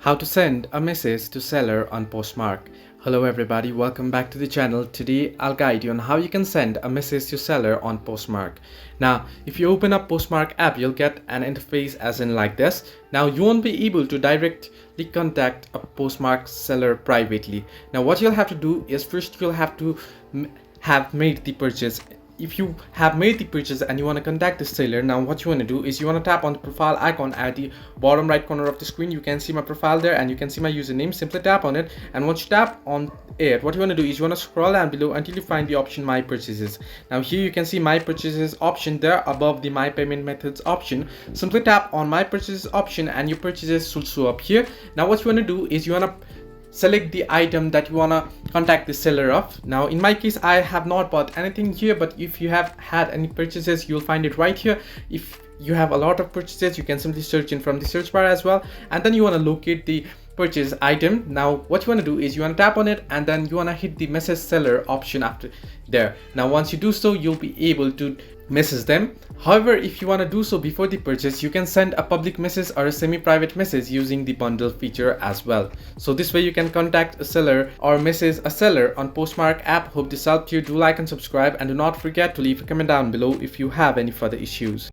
How to send a message to seller on Poshmark. Hello everybody, welcome back to the channel. Today I'll guide you on how you can send a message to seller on Poshmark. Now if you open up Poshmark app, you'll get an interface as in like this. Now you won't be able to directly contact a Poshmark seller privately. Now what you'll have to do is first you'll have to have made the purchase. If you have made the purchase and you want to contact the seller, now what you want to do is you want to tap on the profile icon at the bottom right corner of the screen. You can see my profile there and you can see my username. Simply tap on it, and once you tap on it, what you want to do is you want to scroll down below until you find the option my purchases. Now here you can see my purchases option there above the my payment methods option. Simply tap on my purchases option and your purchases should show up here. Now what you want to do is you want to select the item that you want to contact the seller of. Now in my case I have not bought anything here, but if you have had any purchases you'll find it right here. If you have a lot of purchases you can simply search in from the search bar as well, and then you want to locate the purchase item. Now what you want to do is you want to tap on it and then you want to hit the message seller option after there. Now once you do so you'll be able to message them. However, if you want to do so before the purchase, you can send a public message or a semi-private message using the bundle feature as well. So this way you can contact a seller or message a seller on Poshmark app. Hope this helped you. Do like and subscribe, and do not forget to leave a comment down below if you have any further issues.